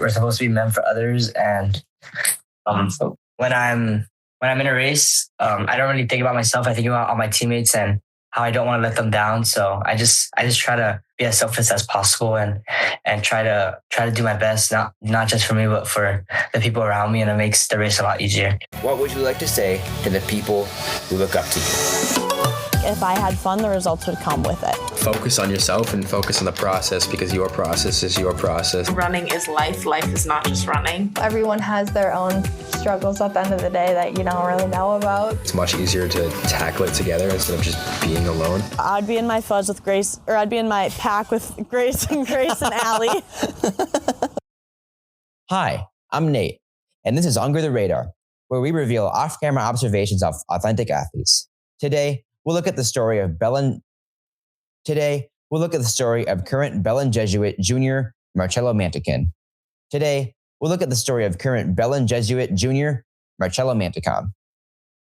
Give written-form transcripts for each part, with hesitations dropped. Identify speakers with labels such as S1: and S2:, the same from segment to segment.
S1: we're supposed to be meant for others. And so when I'm in a race, I don't really think about myself. I think about all my teammates and how I don't want to let them down. So I just try to be as selfless as possible and try to do my best, not just for me, but for the people around me. And it makes the race a lot easier.
S2: What would you like to say to the people who look up to you?
S3: If I had fun, the results would come with it.
S4: Focus on yourself and focus on the process, because your process is your process.
S5: Running is life. Life is not just running.
S6: Everyone has their own struggles at the end of the day that you don't really know about.
S4: It's much easier to tackle it together instead of just being alone.
S3: I'd be in my fuzz with Grace, or I'd be in my pack with Grace and Allie.
S2: Hi, I'm Nate, and this is Under the Radar, where we reveal off-camera observations of authentic athletes. Today, we'll look at the story of current Belen Jesuit Jr. Marcelo Mantecon.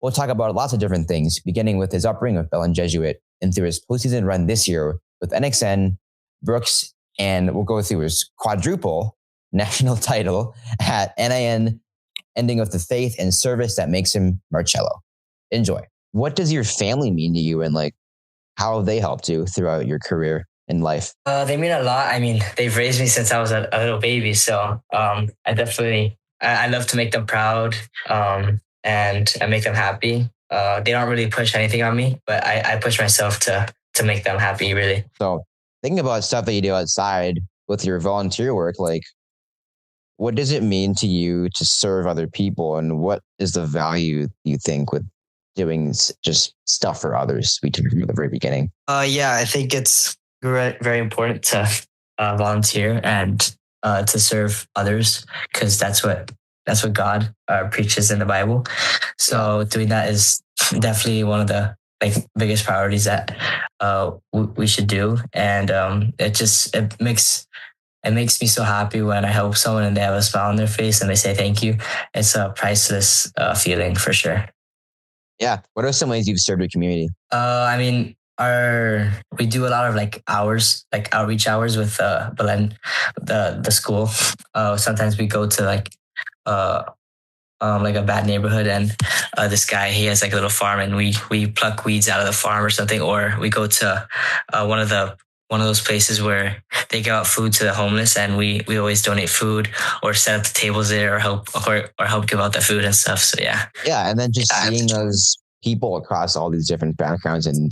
S2: We'll talk about lots of different things, beginning with his upbringing with Belen Jesuit and through his postseason run this year with NXN, Brooks, and we'll go through his quadruple national title at NIN, ending with the faith and service that makes him Marcelo. Enjoy. What does your family mean to you, and like how have they helped you throughout your career in life?
S1: They mean a lot. I mean, they've raised me since I was a little baby. So I love to make them proud and make them happy. They don't really push anything on me, but I push myself to make them happy, really.
S2: So thinking about stuff that you do outside with your volunteer work, like what does it mean to you to serve other people, and what is the value you think with doing just stuff for others from the very beginning?
S1: I think it's very important to volunteer and to serve others, because that's what God preaches in the Bible. So doing that is definitely one of the biggest priorities that we should do. And it makes me so happy when I help someone and they have a smile on their face and they say thank you. It's a priceless feeling for sure.
S2: Yeah. What are some ways you've served your community?
S1: We do a lot of hours, outreach hours with Belen, the school. Sometimes we go to a bad neighborhood, and this guy, he has a little farm, and we pluck weeds out of the farm or something, or we go to one of those places where they give out food to the homeless, and we always donate food or set up the tables there or help give out the food and stuff. So yeah.
S2: Yeah. And then just seeing those people across all these different backgrounds, and,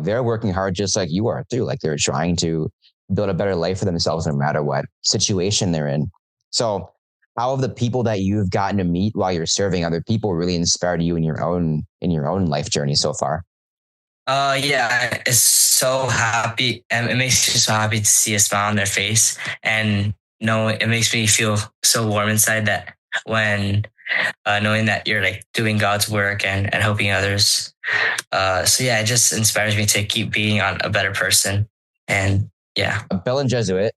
S2: they're working hard just like you are too. They're trying to build a better life for themselves no matter what situation they're in. So how have the people that you've gotten to meet while you're serving other people really inspired you in your own life journey so far?
S1: It's so happy, and it makes me so happy to see a smile on their face, and it makes me feel so warm inside that when knowing that you're doing God's work and helping others. It just inspires me to keep being a better person. And yeah.
S2: Belen Jesuit,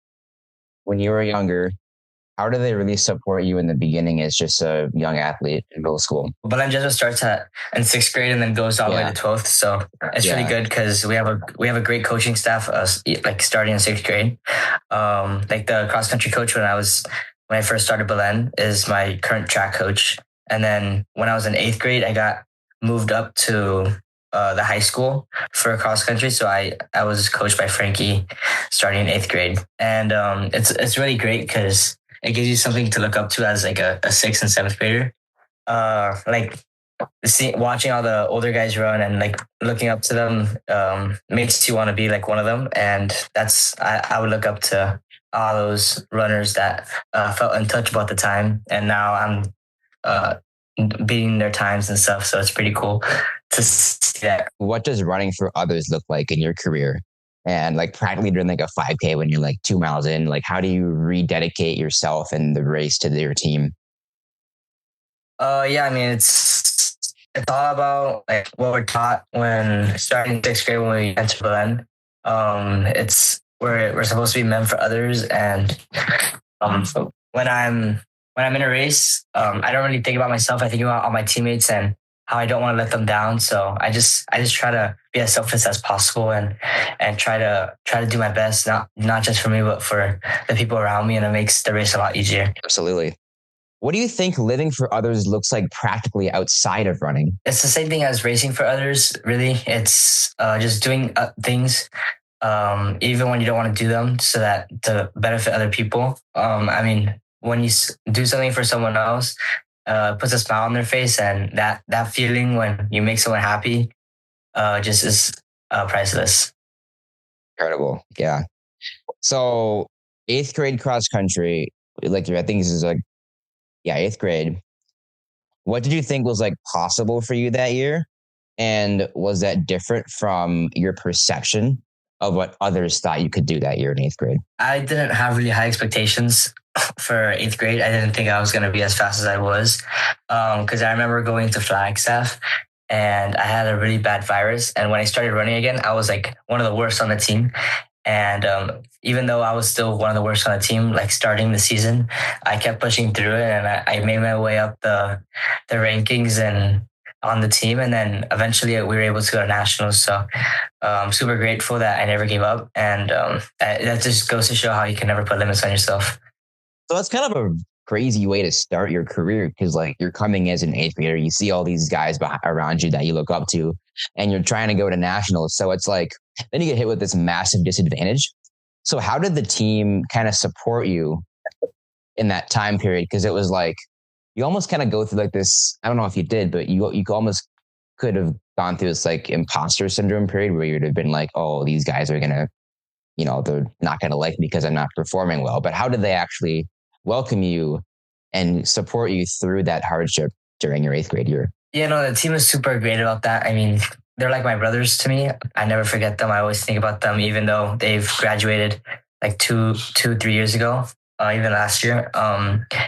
S2: when you were younger, how do they really support you in the beginning as just a young athlete in middle school?
S1: Belen Jesuit starts in 6th grade and then goes all the way to 12th. So it's really good because we have a great coaching staff, starting in 6th grade. The cross country coach when I first started Belen is my current track coach. And then when I was in 8th grade, I got moved up to the high school for cross country. So I was coached by Frankie starting in 8th grade. And it's really great because it gives you something to look up to as a 6th and 7th grader. Watching all the older guys run and looking up to them makes you want to be like one of them. And I would look up to all those runners that felt untouchable at the time. And now I'm beating their times and stuff. So it's pretty cool to see that.
S2: What does running for others look like in your career? And practically during a 5K when you're 2 miles in, how do you rededicate yourself and the race to your team?
S1: It's all about what we're taught when starting 6th grade when we enter Belen. It's we're supposed to be meant for others, and so when I'm in a race, I don't really think about myself. I think about all my teammates and I don't want to let them down. So I just try to be as selfless as possible and try to do my best, not just for me, but for the people around me. And it makes the race a lot easier.
S2: Absolutely. What do you think living for others looks like practically outside of running?
S1: It's the same thing as racing for others, really. It's just doing things even when you don't want to do them so that to benefit other people. I mean, when you do something for someone else, puts a smile on their face, and that feeling when you make someone happy just is priceless.
S2: Incredible. Yeah. So 8th grade cross country, like I think this is like, 8th grade. What did you think was like possible for you that year? And was that different from your perception of what others thought you could do that year in 8th grade?
S1: I didn't have really high expectations for 8th grade. I didn't think I was going to be as fast as I was. Because I remember going to Flagstaff and I had a really bad virus. And when I started running again, I was like one of the worst on the team. And even though I was still one of the worst on the team, like starting the season, I kept pushing through it, and I made my way up the rankings and on the team. And then eventually we were able to go to nationals. So I'm super grateful that I never gave up. And that just goes to show how you can never put limits on yourself.
S2: So that's kind of a crazy way to start your career, because like you're coming as an 8th grader, you see all these guys around you that you look up to, and you're trying to go to nationals. So it's like, then you get hit with this massive disadvantage. So how did the team kind of support you in that time period? Because it was like, you almost kind of go through like this, I don't know if you did, but you almost could have gone through this like imposter syndrome period where you'd have been like, oh, these guys are going to, they're not going to like me because I'm not performing well. But how did they actually welcome you and support you through that hardship during your 8th grade year?
S1: Yeah, no, the team is super great about that. I mean, they're like my brothers to me. I never forget them. I always think about them, even though they've graduated like 3 years ago, even last year.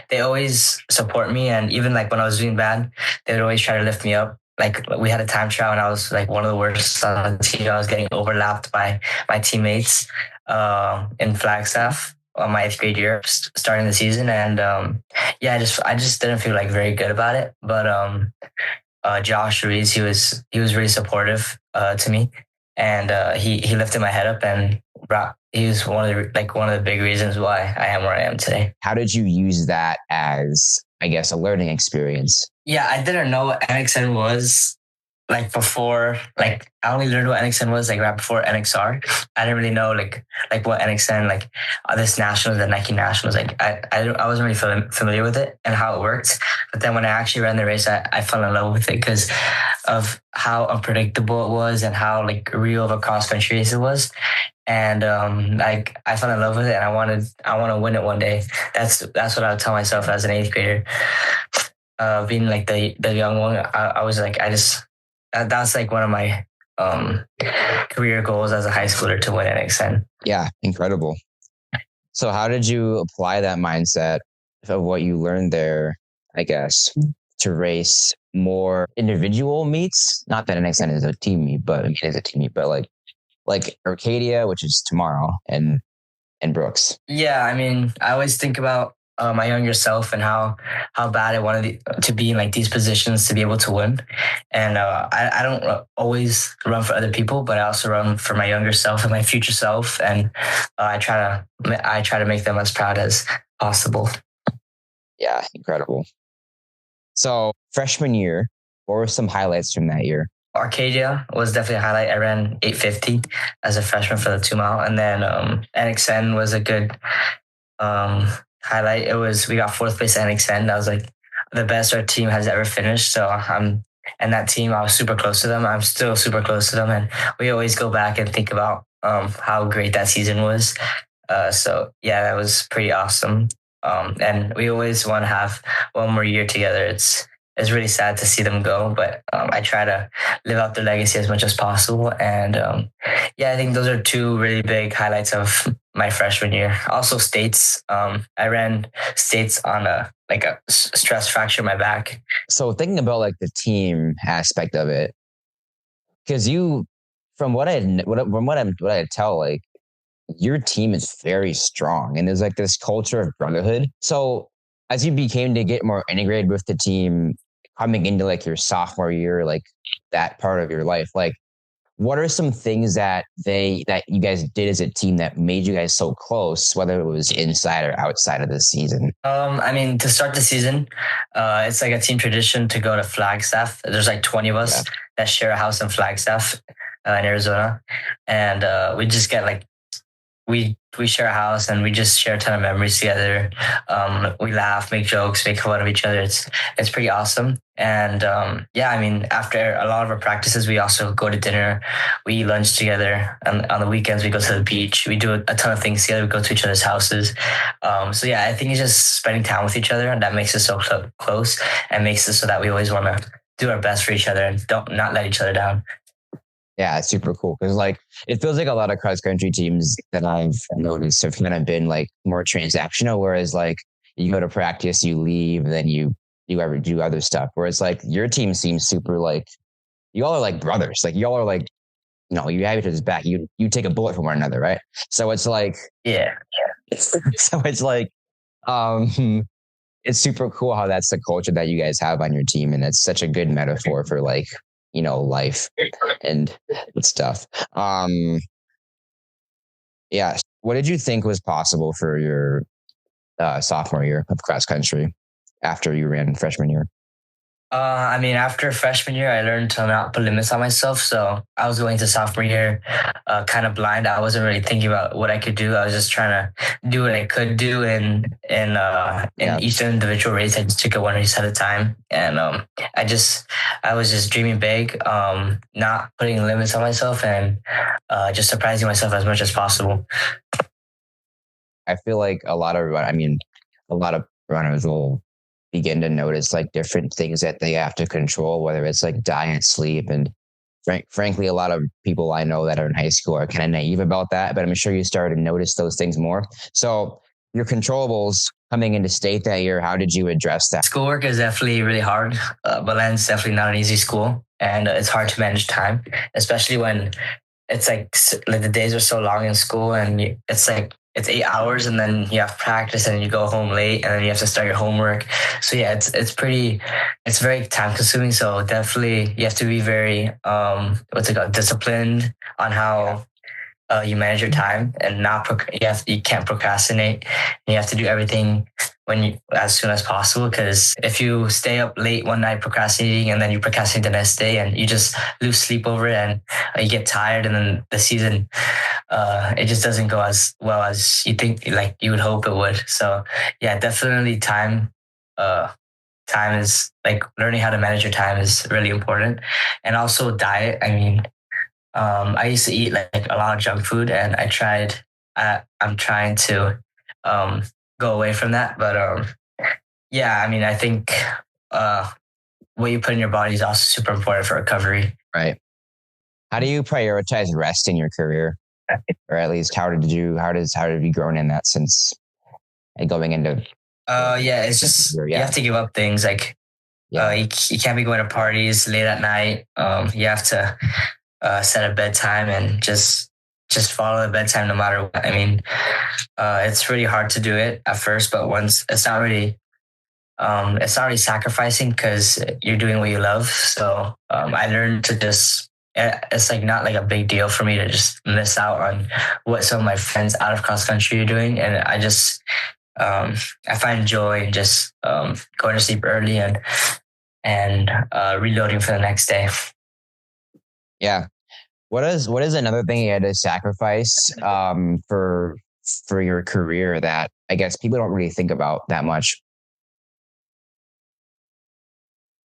S1: They always support me. And even like when I was doing bad, they would always try to lift me up. Like we had a time trial and I was like one of the worst on the team. I was getting overlapped by my teammates in Flagstaff on my 8th grade year, starting the season. And I just didn't feel like very good about it. But Josh Ruiz, he was really supportive to me, and he lifted my head up, and he was one of the big reasons why I am where I am today. How
S2: did you use that as, I guess, a learning experience?
S1: Yeah, I didn't know what NXN was like before. Like I only learned what NXN was like right before NXR. I didn't really know like what NXN, like this nationals, the Nike nationals. Like I wasn't really familiar with it and how it worked. But then when I actually ran the race, I fell in love with it because of how unpredictable it was and how like real of a cross country race it was. And like I fell in love with it, and I want to win it one day. That's what I would tell myself as an 8th grader. Being like the young one, I was like, that's like one of my career goals as a high schooler, to win NXN.
S2: Yeah, incredible. So how did you apply that mindset of what you learned there, I guess, to race more individual meets? Not that NXN is a team meet, but it is a team meet, but like Arcadia, which is tomorrow, and Brooks. Yeah, I mean, I always think about my younger self and how bad I wanted to be in like these positions to be able to win. And I don't always run for other people, but I also run for my younger self and my future self. And I try to make them as proud as possible. Yeah, incredible. So freshman year, what were some highlights from that year?
S1: Arcadia was definitely a highlight. I ran 8:50 as a freshman for the 2 mile. And then NXN was a good highlight. We got 4th place at NXN. That was like the best our team has ever finished. So and that team, I was super close to them. I'm still super close to them. And we always go back and think about how great that season was. So yeah, that was pretty awesome. And we always want to have one more year together. It's really sad to see them go, but I try to live out their legacy as much as possible. And I think those are 2 really big highlights of my freshman year. Also states. I ran states on a stress fracture in my back.
S2: So thinking about like the team aspect of it, because from what I tell, like your team is very strong and there's like this culture of brotherhood. So as you became to get more integrated with the team, coming into like your sophomore year, like that part of your life, like what are some things that you guys did as a team that made you guys so close, whether it was inside or outside of the season?
S1: I mean, to start the season, it's like a team tradition to go to Flagstaff. There's like 20 of us that share a house in Flagstaff in Arizona. And we just get like, we share a house and we just share a ton of memories together. We laugh, make jokes, make fun of each other. It's pretty awesome. And I mean, after a lot of our practices, we also go to dinner. We eat lunch together. And on the weekends, we go to the beach. We do a ton of things together. We go to each other's houses. I think it's just spending time with each other, and that makes us so close and makes it so that we always want to do our best for each other and not let each other down.
S2: Yeah, it's super cool because like it feels like a lot of cross country teams that I've noticed have kind of been like more transactional, whereas like you go to practice, you leave, then you ever do other stuff. Whereas like your team seems super like you all are like brothers, like y'all are like you have each other's back. You take a bullet for one another, right? So it's like So it's like it's super cool how that's the culture that you guys have on your team, and it's such a good metaphor for like life and stuff. What did you think was possible for your sophomore year of cross country after you ran freshman year?
S1: I mean, after freshman year, I learned to not put limits on myself. So I was going to sophomore year kind of blind. I wasn't really thinking about what I could do. I was just trying to do what I could do in each individual race. I just took it one race at a time. And I was just dreaming big, not putting limits on myself, and just surprising myself as much as possible.
S2: I feel like a lot of runners will begin to notice like different things that they have to control, whether it's like diet, sleep, and frankly, a lot of people I know that are in high school are kind of naive about that, but I'm sure you started to notice those things more. So your controllables coming into state that year, how did you address that?
S1: Schoolwork is definitely really hard. Belen's definitely not an easy school, and it's hard to manage time, especially when it's like the days are so long in school, and it's 8 hours, and then you have practice, and you go home late, and then you have to start your homework. So yeah, it's very time consuming. So definitely you have to be very disciplined on how you manage your time, and you can't procrastinate. You have to do everything as soon as possible, because if you stay up late one night procrastinating and then you procrastinate the next day and you just lose sleep over it, and you get tired, and then the season it just doesn't go as well as you think, like you would hope it would. So yeah, definitely time is like learning how to manage your time is really important. And also diet. I mean, I used to eat like a lot of junk food, and I'm trying to go away from that. But I mean, I think what you put in your body is also super important for recovery.
S2: Right. How do you prioritize rest in your career? Or at least how have you grown in that since going into?
S1: It's just you have to give up things like you can't be going to parties late at night. You have to set a bedtime and just follow the bedtime no matter what. I mean, it's really hard to do it at first, but once it's not really sacrificing, because you're doing what you love. So I learned to it's like not like a big deal for me to just miss out on what some of my friends out of cross country are doing. And I just, I find joy in just going to sleep early and reloading for the next day.
S2: Yeah. What is another thing you had to sacrifice for your career that I guess people don't really think about that much?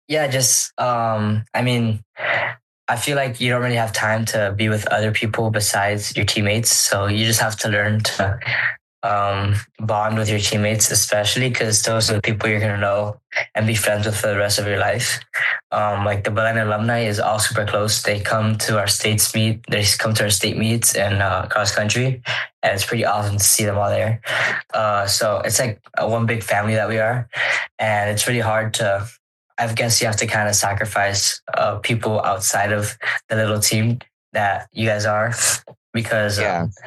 S1: Yeah, just I mean, I feel like you don't really have time to be with other people besides your teammates. So you just have to learn to bond with your teammates, especially because those are the people you're going to know and be friends with for the rest of your life. Like the Belen alumni is all super close. They come to our state meets and cross country, and it's pretty awesome to see them all there. So it's like one big family that we are, and it's really hard to, I guess you have to kind of sacrifice people outside of the little team that you guys are, because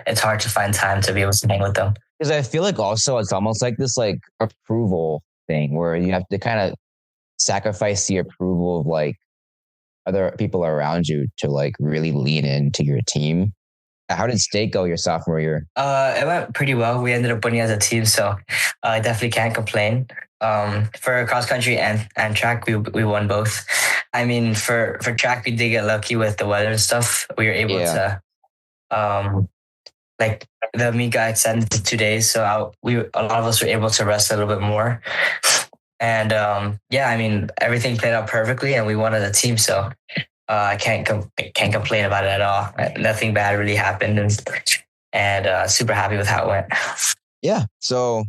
S1: it's hard to find time to be able to hang with them. Because
S2: I feel like also it's almost like this like approval thing where you have to kind of sacrifice the approval of like other people around you to like really lean into your team? How did state go your sophomore year?
S1: It went pretty well. We ended up winning as a team, so I definitely can't complain. For cross country and track, we won both. I mean, for track, we did get lucky with the weather and stuff. We were able to, like the meet got extended to 2 days, so a lot of us were able to rest a little bit more. And I mean, everything played out perfectly, and we won as a team. So I can't complain about it at all. Nothing bad really happened, and super happy with how it went.
S2: Yeah. So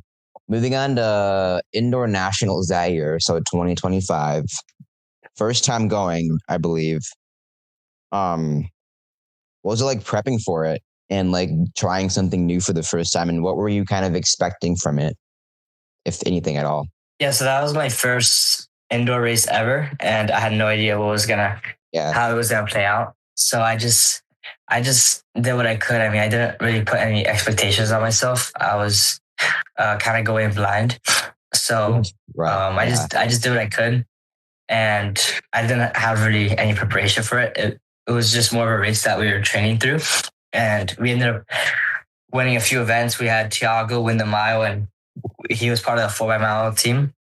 S2: moving on to indoor nationals that year, so 2025, first time going, I believe. What was it like prepping for it and like trying something new for the first time? And what were you kind of expecting from it, if anything at all?
S1: Yeah, so that was my first indoor race ever, and I had no idea how it was gonna play out. So I just did what I could. I mean, I didn't really put any expectations on myself. I was kind of going blind. So I just did what I could, and I didn't have really any preparation for it. It was just more of a race that we were training through, and we ended up winning a few events. We had Thiago win the mile, and he was part of the 4x-mile team.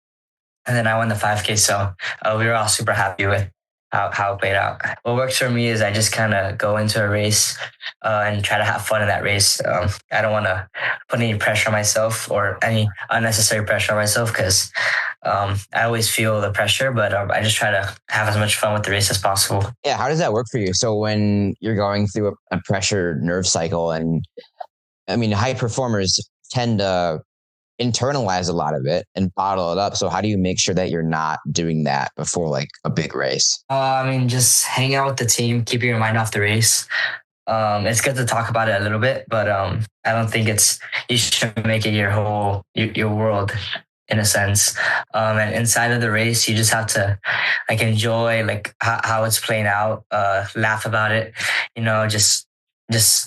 S1: And then I won the 5K. So we were all super happy with how it played out. What works for me is I just kind of go into a race and try to have fun in that race. I don't want to put any pressure on myself or any unnecessary pressure on myself, because I always feel the pressure, but I just try to have as much fun with the race as possible.
S2: Yeah. How does that work for you? So when you're going through a pressure nerve cycle, and I mean, high performers tend to internalize a lot of it and bottle it up. So how do you make sure that you're not doing that before like a big race?
S1: I mean, just hang out with the team, keeping your mind off the race. It's good to talk about it a little bit, but I don't think you should make it your world in a sense. And inside of the race, you just have to like enjoy like how it's playing out, laugh about it, just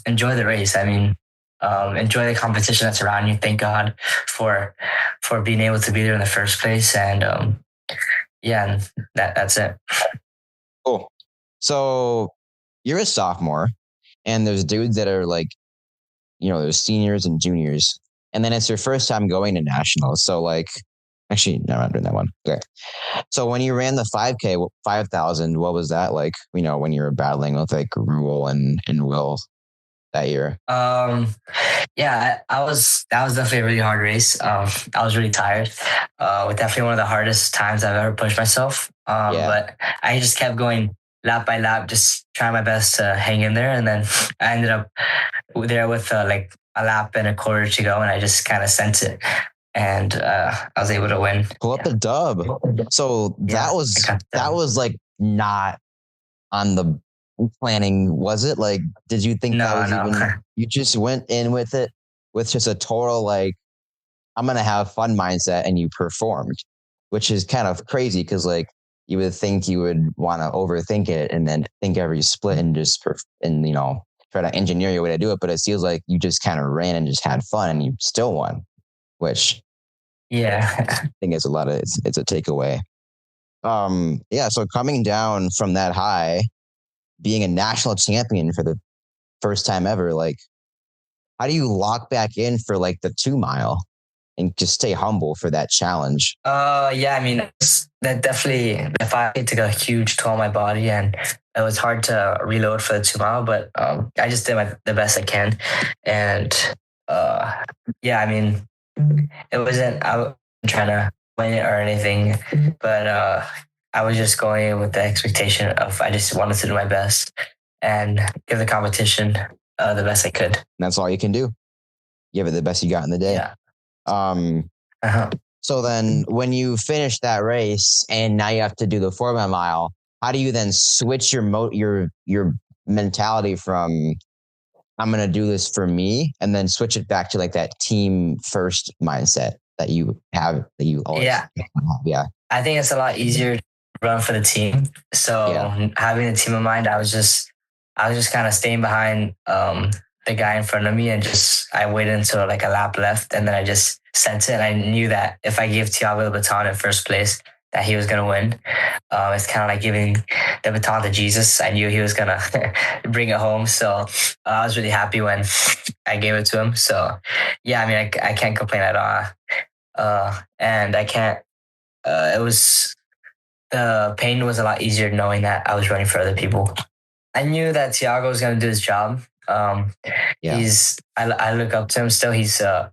S1: enjoy the race. I mean, enjoy the competition that's around you. Thank God for being able to be there in the first place. And and that's it.
S2: Cool. So you're a sophomore, and there's dudes that are like, there's seniors and juniors, and then it's your first time going to nationals. So like, actually, no, I'm not doing that one. Okay. So when you ran the 5K, 5,000, what was that like? When you were battling with like Rule and Will that year?
S1: That was definitely a really hard race. I was really tired. With definitely one of the hardest times I've ever pushed myself. But I just kept going lap by lap, just trying my best to hang in there. And then I ended up there with like a lap and a quarter to go, and I just kind of sent it. And I was able to win.
S2: Pull up the dub. So that was like not on the planning, was it? Like, did you think you just went in with it with just a total like, I'm gonna have fun mindset, and you performed, which is kind of crazy because like you would think you would want to overthink it and then think every split and just try to engineer your way to do it, but it feels like you just kind of ran and just had fun and you still won, which I think it's a takeaway. So coming down from that high, being a national champion for the first time ever, like, how do you lock back in for like the 2 mile and just stay humble for that challenge?
S1: I mean, that definitely, if I took a huge toll on my body, and it was hard to reload for the 2 mile, but I just did the best I can. And I mean, I wasn't trying to win it or anything, but I was just going in with the expectation of I just wanted to do my best and give the competition the best I could. And
S2: that's all you can do. Give it the best you got in the day.
S1: Yeah.
S2: So then when you finish that race and now you have to do the 4 mile, how do you then switch your mentality from I'm going to do this for me, and then switch it back to like that team first mindset that you have, that you always have? Yeah.
S1: I think it's a lot easier to run for the team. So having a team in mind, I was just kind of staying behind the guy in front of me, and I waited until like a lap left, and then I just sent it. And I knew that if I gave Thiago the baton in first place, that he was gonna win. It's kind of like giving the baton to Jesus. I knew he was gonna bring it home, so I was really happy when I gave it to him. So yeah, I mean, I can't complain at all. And I can't. It was the pain was a lot easier knowing that I was running for other people. I knew that Tiago was going to do his job. I look up to him still. He's a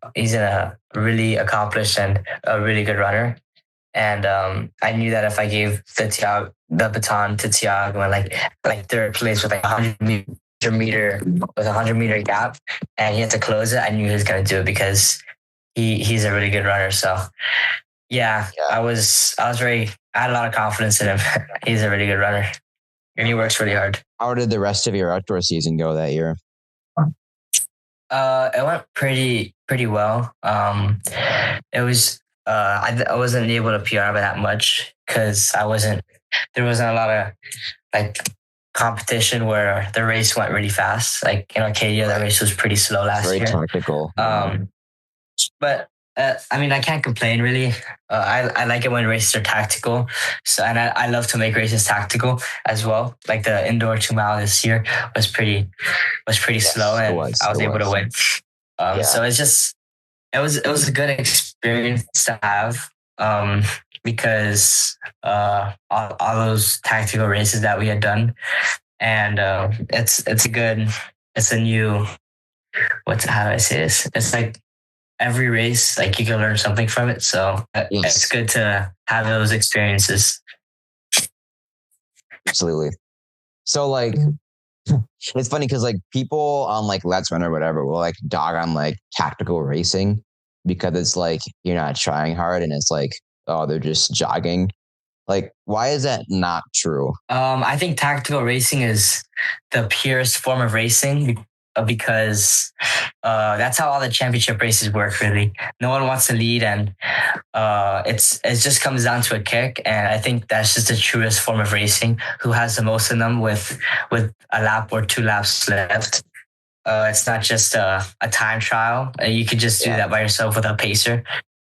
S1: really accomplished and a really good runner. And I knew that if I gave the baton to Tiago in like third place with like 100 meter gap, and he had to close it, I knew he was going to do it because he's a really good runner. So yeah. I had a lot of confidence in him. He's a really good runner and he works really hard.
S2: How did the rest of your outdoor season go that year?
S1: It went pretty well. It was, I wasn't able to PR by that much because there wasn't a lot of like competition where the race went really fast. Like in Arcadia, the race was pretty slow last year.
S2: Very technical.
S1: But I mean, I can't complain really. I like it when races are tactical. So, and I love to make races tactical as well. Like the indoor 2 mile this year was pretty slow, and I was able to win. So it was a good experience to have because all those tactical races that we had done, and it's a new, how do I say this? It's like every race, like you can learn something from it. So it's good to have those experiences.
S2: Absolutely. So like, it's funny because like people on like Let's Run or whatever will like dog on like tactical racing because it's like you're not trying hard and it's like, oh, they're just jogging. Like, why is that not true?
S1: I think tactical racing is the purest form of racing because that's how all the championship races work, really. No one wants to lead, and it just comes down to a kick. And I think that's just the truest form of racing. Who has the most in them with a lap or 2 laps left? It's not just a time trial. You could just do that by yourself with a pacer.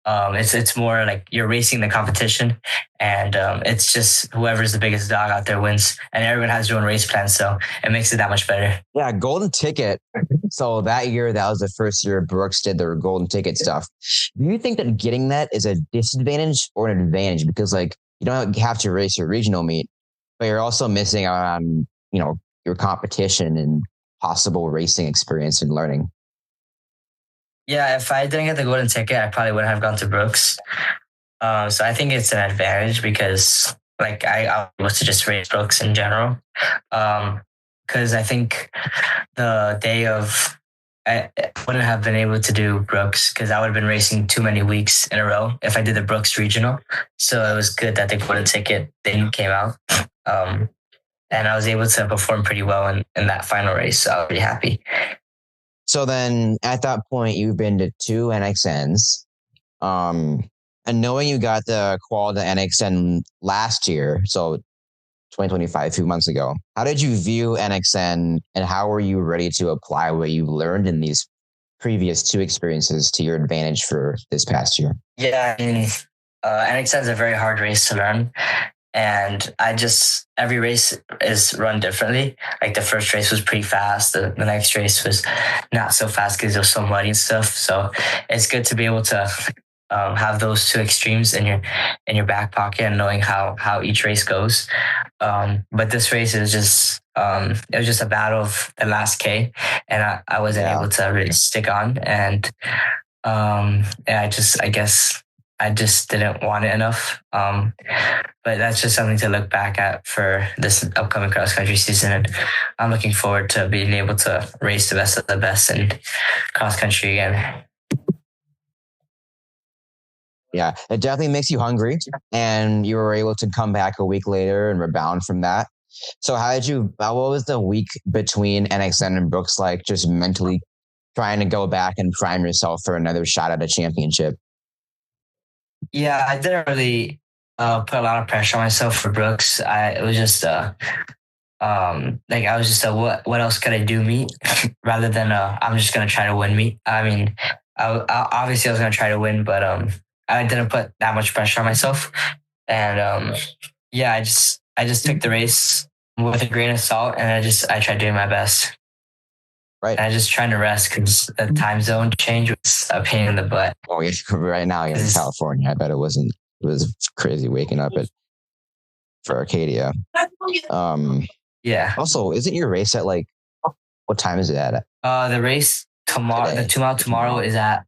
S1: It's more like you're racing the competition, and it's just whoever's the biggest dog out there wins, and everyone has their own race plan, so it makes it that much better.
S2: Yeah, golden ticket. So that year, that was the first year Brooks did their golden ticket stuff. Do you think that getting that is a disadvantage or an advantage? Because like you don't have to race your regional meet, but you're also missing out on your competition and possible racing experience and learning.
S1: Yeah, if I didn't get the golden ticket, I probably wouldn't have gone to Brooks. So I think it's an advantage because like I was to just race Brooks in general. Because I think the day of, I wouldn't have been able to do Brooks because I would have been racing too many weeks in a row if I did the Brooks regional. So it was good that the golden ticket thing came out. And I was able to perform pretty well in that final race. So I was pretty happy.
S2: So then at that point, you've been to 2 NXNs. And knowing you got the qual to NXN last year, so 2025, 2 months ago, how did you view NXN and how were you ready to apply what you learned in these previous 2 experiences to your advantage for this past year?
S1: Yeah, I mean, NXN is a very hard race to learn. And every race is run differently. Like the first race was pretty fast. The next race was not so fast because it was so muddy and stuff. So it's good to be able to have those 2 extremes in your back pocket and knowing how each race goes. But this race is just, it was just a battle of the last K, and I wasn't able to really stick on. And I guess I just didn't want it enough. But that's just something to look back at for this upcoming cross-country season. And I'm looking forward to being able to race the best of the best in cross-country again.
S2: Yeah, it definitely makes you hungry. And you were able to come back a week later and rebound from that. So what was the week between NXN and Brooks like, just mentally trying to go back and prime yourself for another shot at a championship?
S1: Yeah, I didn't really put a lot of pressure on myself for Brooks. It was just what else could I do meet rather than I'm just gonna try to win meet. I mean, I obviously I was gonna try to win, but I didn't put that much pressure on myself. And yeah, I just took the race with a grain of salt, and I tried doing my best.
S2: Right.
S1: And I just trying to rest because the time zone change was a pain in the butt.
S2: Oh, yeah. Right now you're in California. I bet it wasn't. It was crazy waking up for Arcadia.
S1: Yeah.
S2: Also, isn't your race at like, what time is it at?
S1: The race tomorrow,
S2: Today.
S1: the 2 mile tomorrow is at,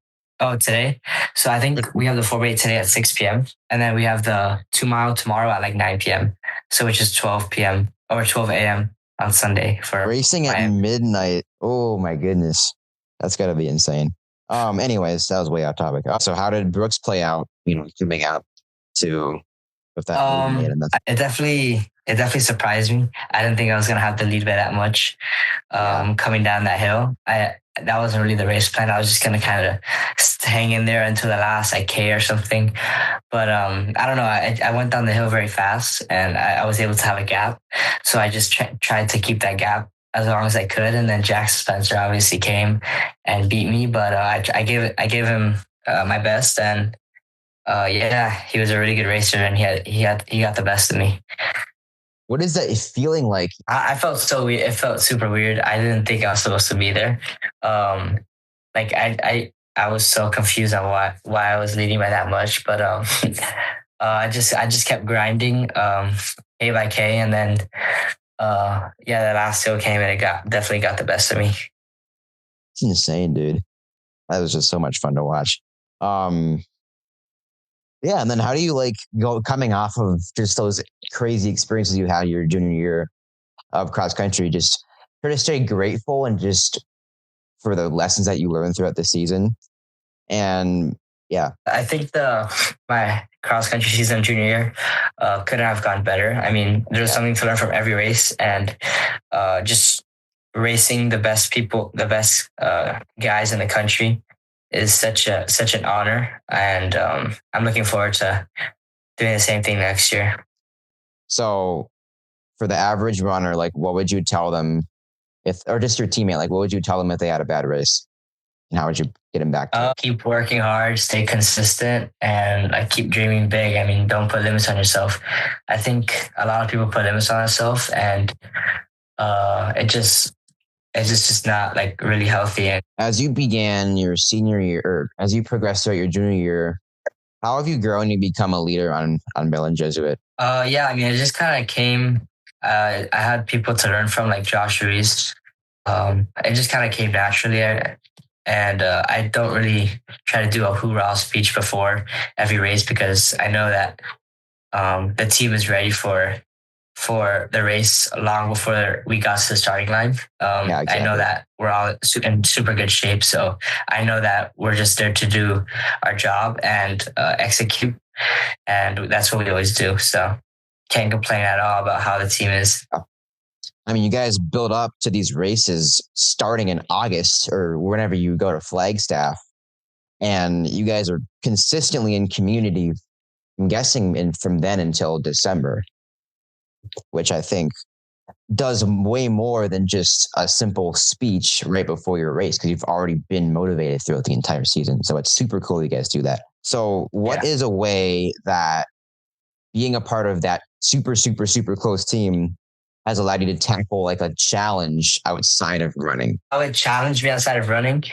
S1: today. So I think we have the 4x8 today at 6 p.m. And then we have the 2 mile tomorrow at like 9 p.m. So which is 12 p.m. or 12 a.m. on Sunday for
S2: racing at midnight. Oh my goodness. That's gotta be insane. Anyways, that was way off topic. So how did Brooks play out, coming out to with that lead and
S1: it definitely surprised me. I didn't think I was gonna have the lead by that much. Coming down that hill. That wasn't really the race plan. I was just gonna kind of hang in there until the last K or something. But I don't know. I went down the hill very fast, and I was able to have a gap. So I just tried to keep that gap as long as I could. And then Jack Spencer obviously came and beat me, but I gave him my best, and he was a really good racer, and he got the best of me.
S2: What is that feeling like?
S1: I felt so weird. It felt super weird. I didn't think I was supposed to be there. I was so confused on why I was leading by that much. But I just kept grinding K by K, and then the last hill came, and it definitely got the best of me.
S2: It's insane, dude. That was just so much fun to watch. Yeah, and then how do you go coming off of just those crazy experiences you had your junior year of cross country, just try to stay grateful and just for the lessons that you learned throughout the season? And yeah,
S1: I think my cross country season junior year couldn't have gone better. I mean, there's something to learn from every race, and just racing the best people, the best guys in the country is such an honor, and I'm looking forward to doing the same thing next year.
S2: So for the average runner, what would you tell them or just your teammate, what would you tell them if they had a bad race? And how would you get them back to it?
S1: Keep working hard, stay consistent, and keep dreaming big. I mean, don't put limits on yourself. I think a lot of people put limits on themselves, and it's just not really healthy.
S2: As you began your senior year, or as you progressed throughout your junior year, how have you grown to become a leader on Belen Jesuit?
S1: I mean, it just kind of came. I had people to learn from, like Josh Ruiz. It just kind of came naturally, and I don't really try to do a hoorah speech before every race, because I know that the team is ready for the race long before we got to the starting line. Exactly. I know that we're all in super good shape, so I know that we're just there to do our job and execute, and that's what we always do. So can't complain at all about how the team is.
S2: I mean, you guys build up to these races starting in August or whenever you go to Flagstaff, and you guys are consistently in community, I'm guessing from then until December, which I think does way more than just a simple speech right before your race, because you've already been motivated throughout the entire season. So it's super cool you guys do that. So what is a way that being a part of that super, super, super close team has allowed you to tackle a challenge outside of running?
S1: How it challenged me outside of running?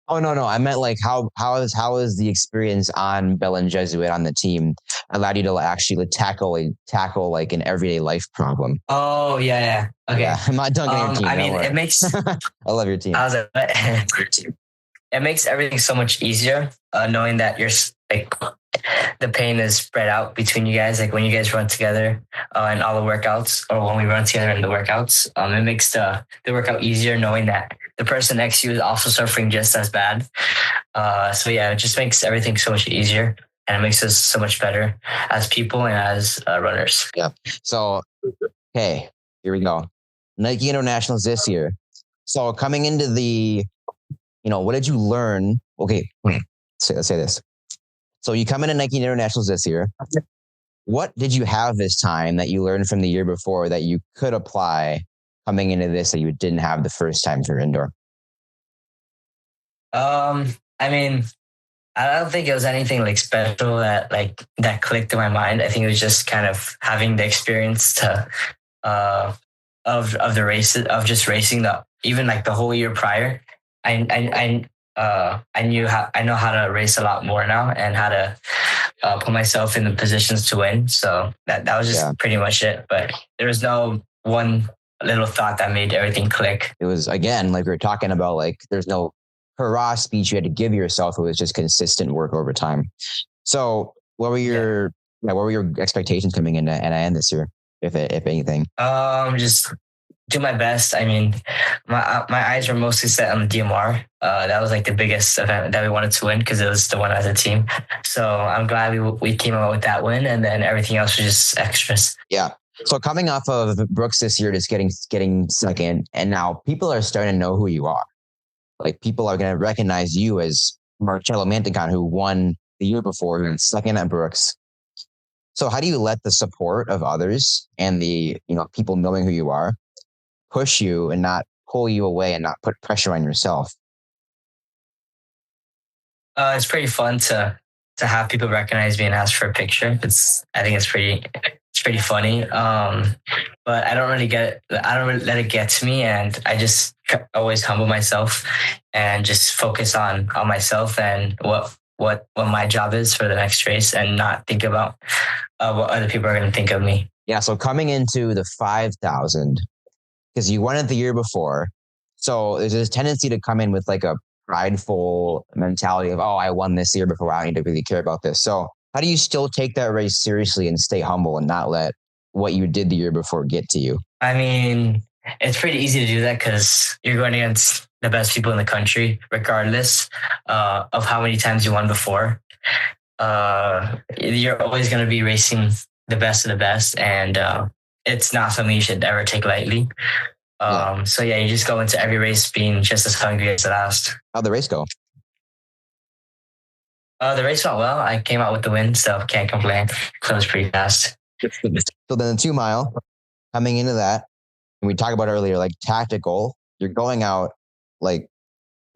S2: Oh, no. I meant how is the experience on Belen Jesuit on the team allowed you to actually tackle an everyday life problem?
S1: Oh, yeah. Okay.
S2: Yeah, I'm not dunking your team.
S1: I mean, it makes...
S2: I love your team.
S1: It makes everything so much easier, knowing that you're the pain is spread out between you guys. When you guys run together in all the workouts, or when we run together in the workouts, it makes the workout easier, knowing that the person next to you is also suffering just as bad. It just makes everything so much easier, and it makes us so much better as people and as runners.
S2: Yeah. So, okay, here we go. Nike Internationals this year. So coming into the, what did you learn? Okay, let's say this. So you come into Nike Internationals this year. What did you have this time that you learned from the year before that you could apply coming into this that you didn't have the first time for indoor?
S1: I mean, I don't think it was anything like special that clicked in my mind. I think it was just kind of having the experience to of the races of just racing the even like the whole year prior. I know how to race a lot more now and how to put myself in the positions to win. So that was just pretty much it. But there was no one little thought that made everything click.
S2: It was, again, like we were talking about, like there's no hurrah speech you had to give yourself. It was just consistent work over time. So what were your expectations coming into NIN this year, if anything?
S1: Just do my best. I mean, my eyes were mostly set on the DMR. That was like the biggest event that we wanted to win because it was the one as a team. So I'm glad we came out with that win, and then everything else was just extras.
S2: Yeah. So coming off of Brooks this year, just getting second, and now people are starting to know who you are. Like people are going to recognize you as Marcelo Mantecon, who won the year before and second at Brooks. So how do you let the support of others and the people knowing who you are push you and not pull you away and not put pressure on yourself?
S1: It's pretty fun to have people recognize me and ask for a picture. I think it's pretty funny. But I don't really let it get to me, and I just always humble myself and just focus on myself and what my job is for the next race, and not think about what other people are going to think of me.
S2: Yeah. So coming into the 5,000, because you won it the year before, so there's this tendency to come in with like a prideful mentality of, oh, I won this year before, I don't need to really care about this. So how do you still take that race seriously and stay humble and not let what you did the year before get to you?
S1: I mean, it's pretty easy to do that because you're going against the best people in the country, regardless of how many times you won before. You're always going to be racing the best of the best, and it's not something you should ever take lightly. So you just go into every race being just as hungry as the last.
S2: How'd the race go?
S1: The race went well. I came out with the win, so can't complain. Closed pretty fast.
S2: So then the 2 mile, coming into that, and we talked about earlier, like tactical, you're going out like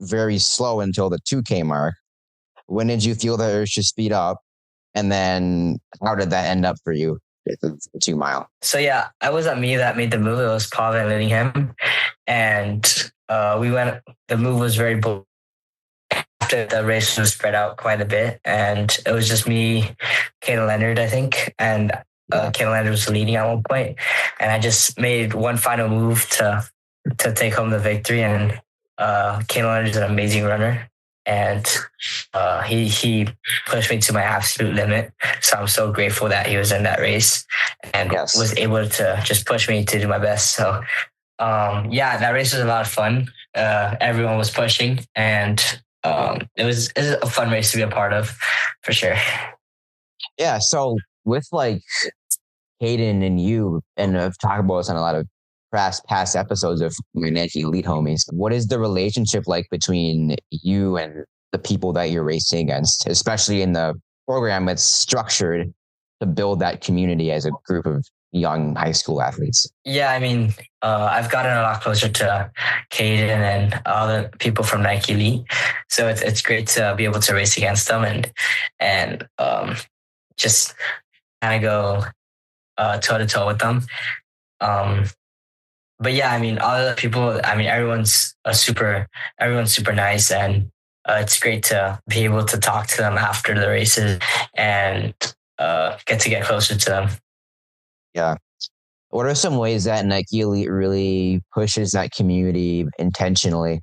S2: very slow until the 2K mark. When did you feel the urge to speed up? And then how did that end up for you? The 2 mile.
S1: So I wasn't me that made the move. It was Paul Van Lillingham. And the move was very bold. After the race was spread out quite a bit, and it was just me, Kaden Leonard, I think, and Kaden Leonard was leading at one point, and I just made one final move to take home the victory. And Kaden Leonard is an amazing runner, and he pushed me to my absolute limit. So I'm so grateful that he was in that race and was able to just push me to do my best. So that race was a lot of fun. Everyone was pushing, and it was a fun race to be a part of, for sure.
S2: Yeah. So with like Hayden and you, and I've talked about this on a lot of past episodes of my Nike Elite homies, what is the relationship like between you and the people that you're racing against, especially in the program that's structured to build that community as a group of young high school athletes? Yeah,
S1: I mean, I've gotten a lot closer to Caden and all the people from Nike Elite, so it's great to be able to race against them and just kind of go toe to toe with them. But I mean, all the people, I mean, everyone's super nice, and it's great to be able to talk to them after the races and get closer to them.
S2: Yeah. What are some ways that Nike Elite really pushes that community intentionally?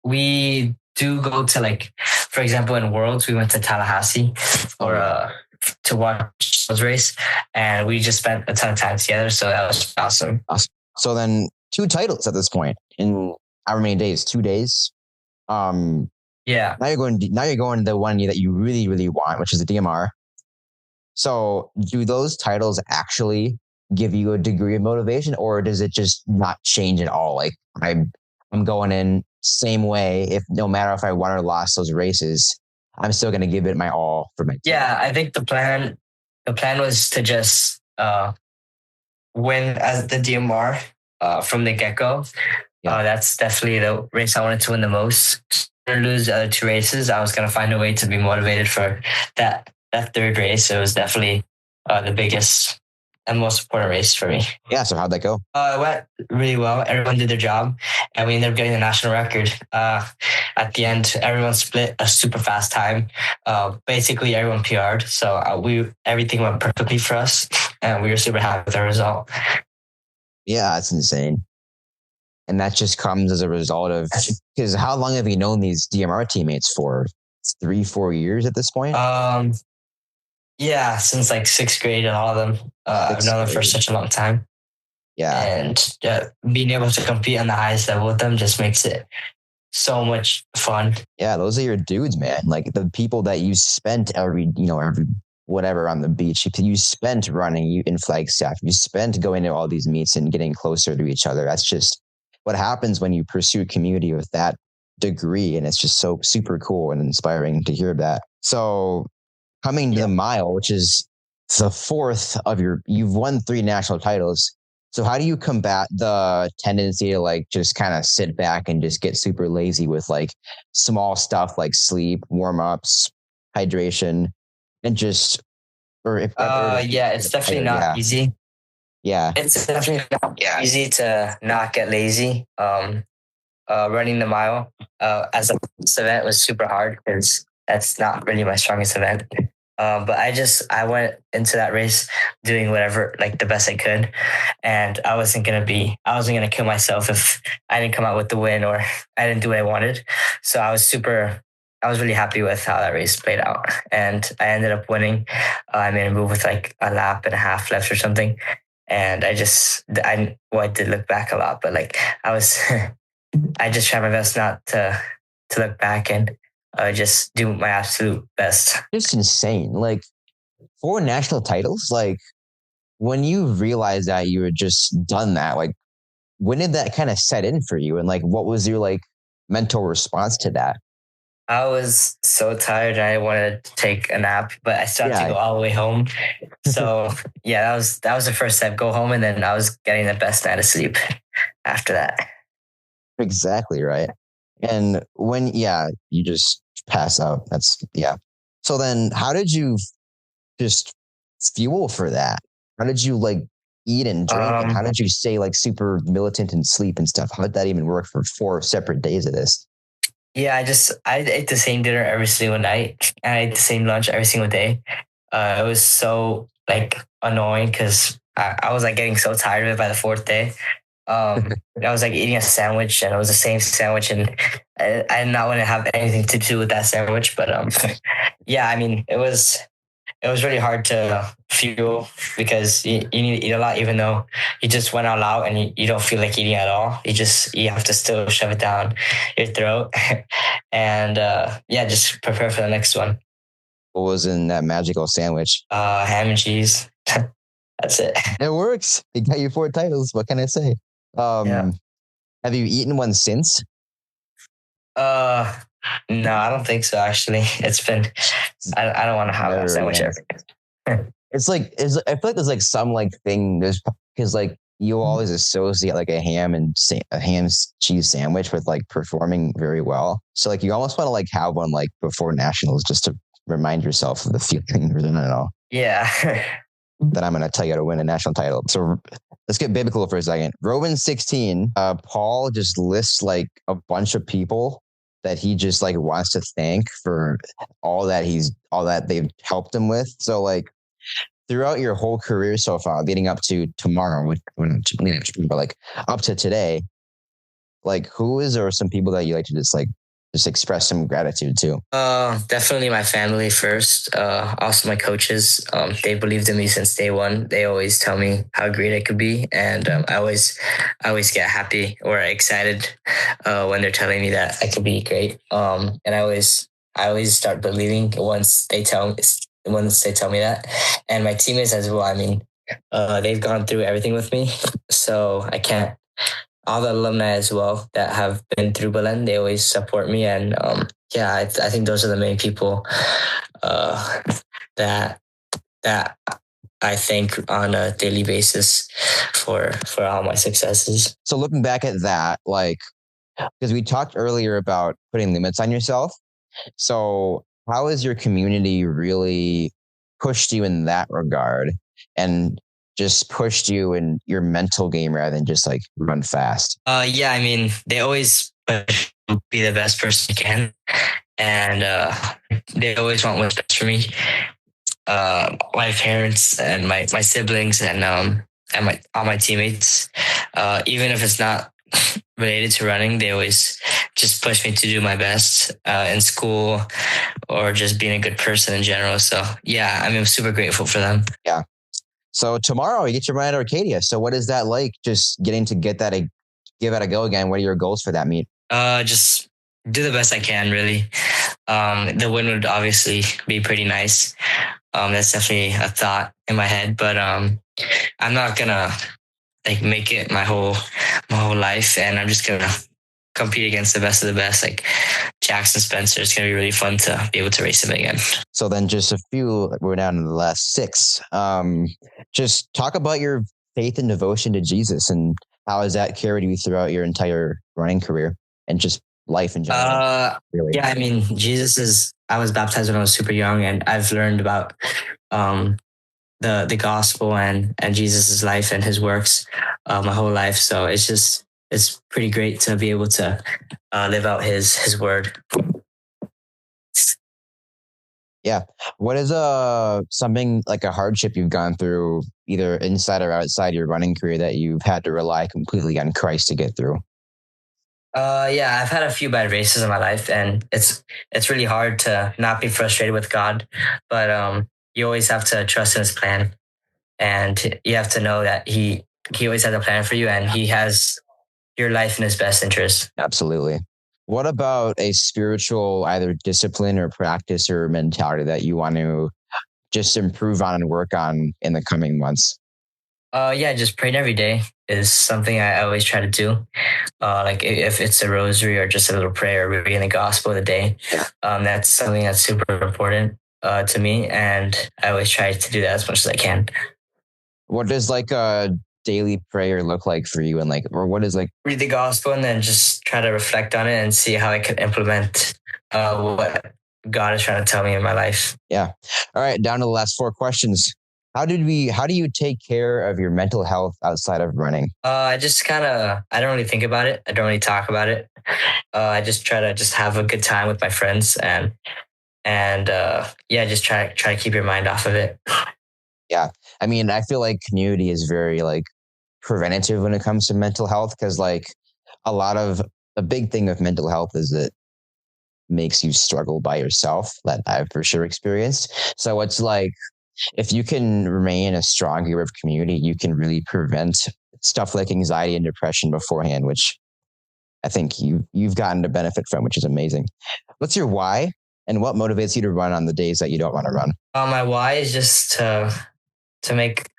S1: We do go to, like, for example, in Worlds, we went to Tallahassee to watch those race, and we just spent a ton of time together. So that was awesome.
S2: So then 2 titles at this point in how many days? 2 days. Now you're going the one that you really, really want, which is the DMR. So do those titles actually give you a degree of motivation, or does it just not change at all? Like I'm going in same way. If no matter if I won or lost those races, I'm still going to give it my all for my team. Yeah,
S1: I think the plan was to just win as the DMR from the get-go. That's definitely the race I wanted to win the most. or lose the other two races, I was going to find a way to be motivated for that third race. It was definitely the biggest and most important race for me.
S2: Yeah. So how'd that go?
S1: It went really well. Everyone did their job, and we ended up getting the national record. At the end, everyone split a super fast time. Basically, everyone PR'd, so everything went perfectly for us, and we were super happy with the result.
S2: Yeah, that's insane. And that just comes as a result of, because how long have you known these DMR teammates for? 3-4 years at this point?
S1: Yeah, since like 6th grade and all of them. I've known them for such a long time.
S2: Yeah.
S1: And being able to compete on the highest level with them just makes it so much fun.
S2: Yeah, those are your dudes, man. Like the people that you spent every whatever on the beach, you spent running in Flagstaff, you spent going to all these meets and getting closer to each other. That's just what happens when you pursue community with that degree. And it's just so super cool and inspiring to hear that. So coming to the mile, which is the fourth of you've won 3 national titles. So how do you combat the tendency to like just kind of sit back and just get super lazy with like small stuff like sleep, warm-ups, hydration, and just
S1: it's definitely not easy.
S2: Yeah.
S1: It's definitely not easy to not get lazy. Running the mile as a event was super hard because that's not really my strongest event. But I went into that race doing whatever, like the best I could. And I wasn't going to kill myself if I didn't come out with the win or I didn't do what I wanted. So I was really happy with how that race played out. And I ended up winning. I made a move with like a lap and a half left or something. And I did look back a lot, but like I just tried my best not to look back and just do my absolute best.
S2: Just insane. Like 4 national titles. Like when you realized that you had just done that, like when did that kind of set in for you? And like, what was your like mental response to that?
S1: I was so tired. I wanted to take a nap, but I still had to go all the way home. So yeah, that was the first step. Go home, and then I was getting the best night of sleep after that.
S2: Exactly right. And when you just pass out. So then, how did you just fuel for that? How did you like eat and drink? And how did you stay like super militant and sleep and stuff? How did that even work for 4 separate days of this?
S1: Yeah, I ate the same dinner every single night, and I ate the same lunch every single day. It was so like annoying because I was like getting so tired of it by the 4th day. I was like eating a sandwich, and it was the same sandwich, and I did not want to have anything to do with that sandwich. But I mean, it was really hard to fuel because you need to eat a lot, even though you just went all out and you don't feel like eating at all. You have to still shove it down your throat and just prepare for the next one.
S2: What was in that magical sandwich?
S1: Ham and cheese. That's it.
S2: It works. It got you 4 titles. What can I say? Have you eaten one since?
S1: No, I don't think so. Actually, it's been. I don't want to have that sandwich ever.
S2: It's like I feel like there's like some like thing because like you always associate like a ham cheese sandwich with like performing very well. So like you almost want to like have one like before nationals just to remind yourself of the feeling. I don't know.
S1: Yeah.
S2: That I'm going to tell you how to win a national title. So let's get biblical for a second. Romans 16, Paul just lists like a bunch of people that he just like wants to thank for all that they've helped him with. So like throughout your whole career so far, leading up to tomorrow, but like up to today, like who is or some people that you like to just express some gratitude to?
S1: Definitely my family first. Also my coaches. They believed in me since day one. They always tell me how great I could be, and I always get happy or excited when they're telling me that I could be great. And I always start believing once they tell me that. And my teammates as well. I mean, they've gone through everything with me, so I can't. All the alumni as well that have been through Belen, they always support me. And I think those are the main people that I think on a daily basis for all my successes.
S2: So looking back at that, like because we talked earlier about putting limits on yourself. So how has your community really pushed you in that regard and just pushed you in your mental game rather than just like run fast?
S1: Yeah, I mean, they always push me to be the best person you can. And they always want what's best for me. My parents and my siblings and all my teammates, even if it's not related to running, they always just push me to do my best in school or just being a good person in general. So yeah, I mean, I'm super grateful for them.
S2: Yeah. So tomorrow you get your run at Arcadia. So what is that like? Just getting to give that a go again. What are your goals for that meet?
S1: Just do the best I can, really. The win would obviously be pretty nice. That's definitely a thought in my head, but I'm not gonna like make it my whole life, and I'm just gonna compete against the best of the best, like Jackson Spencer. It's gonna be really fun to be able to race him again.
S2: So then just we're down to the last 6. Just talk about your faith and devotion to Jesus and how has that carried you throughout your entire running career and just life in general? Really?
S1: Yeah, I mean, I was baptized when I was super young, and I've learned about the gospel and Jesus's life and his works my whole life. So it's pretty great to be able to live out his word.
S2: Yeah. What is something like a hardship you've gone through either inside or outside your running career that you've had to rely completely on Christ to get through?
S1: Yeah, I've had a few bad races in my life, and it's really hard to not be frustrated with God, but you always have to trust in his plan, and you have to know that he always has a plan for you, and he has your life in his best interest.
S2: Absolutely. What about a spiritual either discipline or practice or mentality that you want to just improve on and work on in the coming months?
S1: Yeah, just praying every day is something I always try to do. Like if it's a rosary or just a little prayer, reading the gospel of the day, that's something that's super important to me, and I always try to do that as much as I can.
S2: What does like a daily prayer look like for you, and like, or what is like
S1: read the gospel and then just try to reflect on it and see how I can implement what God is trying to tell me in my life.
S2: Yeah. All right. Down to the last 4 questions. How do you take care of your mental health outside of running?
S1: I don't really think about it. I don't really talk about it. I just try to have a good time with my friends and just try to keep your mind off of it.
S2: Yeah. I mean, I feel like community is very like preventative when it comes to mental health, because like a big thing with mental health is that makes you struggle by yourself, that I've for sure experienced. So it's like, if you can remain a strong group of community, you can really prevent stuff like anxiety and depression beforehand, which I think you've gotten to benefit from, which is amazing. What's your why, and what motivates you to run on the days that you don't want to run?
S1: My why is just to make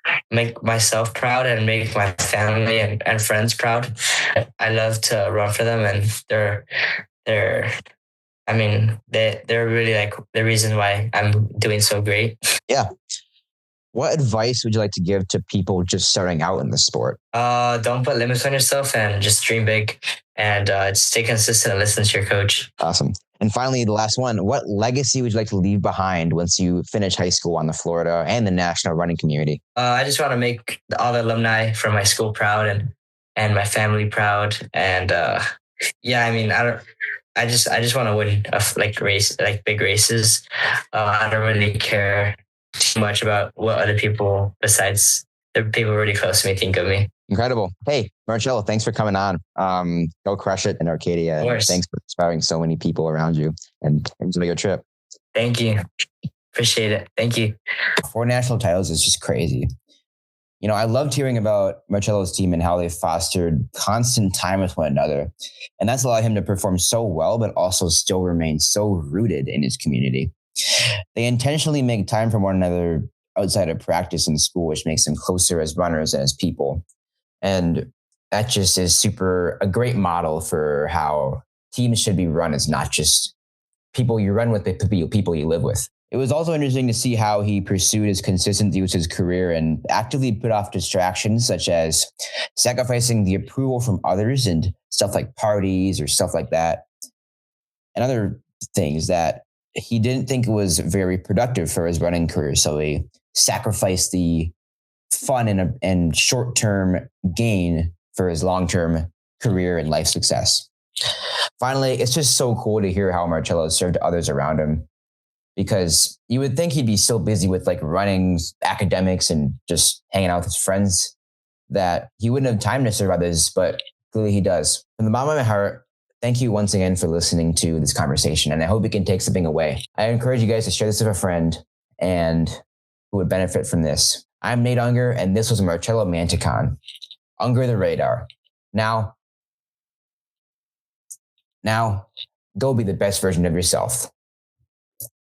S1: myself proud and make my family and friends proud. I love to run for them, and they're really like the reason why I'm doing so great. Yeah.
S2: What advice would you like to give to people just starting out in the sport?
S1: Don't put limits on yourself and just dream big, and just stay consistent and listen to your coach.
S2: Awesome. And finally, the last one, what legacy would you like to leave behind once you finish high school on the Florida and the national running community?
S1: I just want to make all the alumni from my school proud and my family proud. And I just want to win big races. I don't really care too much about what other people besides the people really close to me think of me.
S2: Incredible. Hey, Marcelo, thanks for coming on. Go crush it in Arcadia. And thanks for inspiring so many people around you, and enjoy your trip.
S1: Thank you. Appreciate it. Thank you.
S2: 4 national titles is just crazy. You know, I loved hearing about Marcelo's team and how they fostered constant time with one another. And that's allowed him to perform so well, but also still remain so rooted in his community. They intentionally make time for one another outside of practice in school, which makes them closer as runners and as people. And that just is a great model for how teams should be run. It's not just people you run with, but people you live with. It was also interesting to see how he pursued his consistency with his career and actively put off distractions such as sacrificing the approval from others and stuff like parties or stuff like that, and other things that he didn't think was very productive for his running career. So he sacrificed the fun and short-term gain for his long-term career and life success. Finally, it's just so cool to hear how Marcelo served others around him, because you would think he'd be so busy with like running, academics, and just hanging out with his friends that he wouldn't have time to serve others, but clearly he does. From the bottom of my heart, thank you once again for listening to this conversation, and I hope you can take something away. I encourage you guys to share this with a friend and who would benefit from this. I'm Nate Unger, and this was Marcelo Mantecon. Unger the Radar. Now, go be the best version of yourself.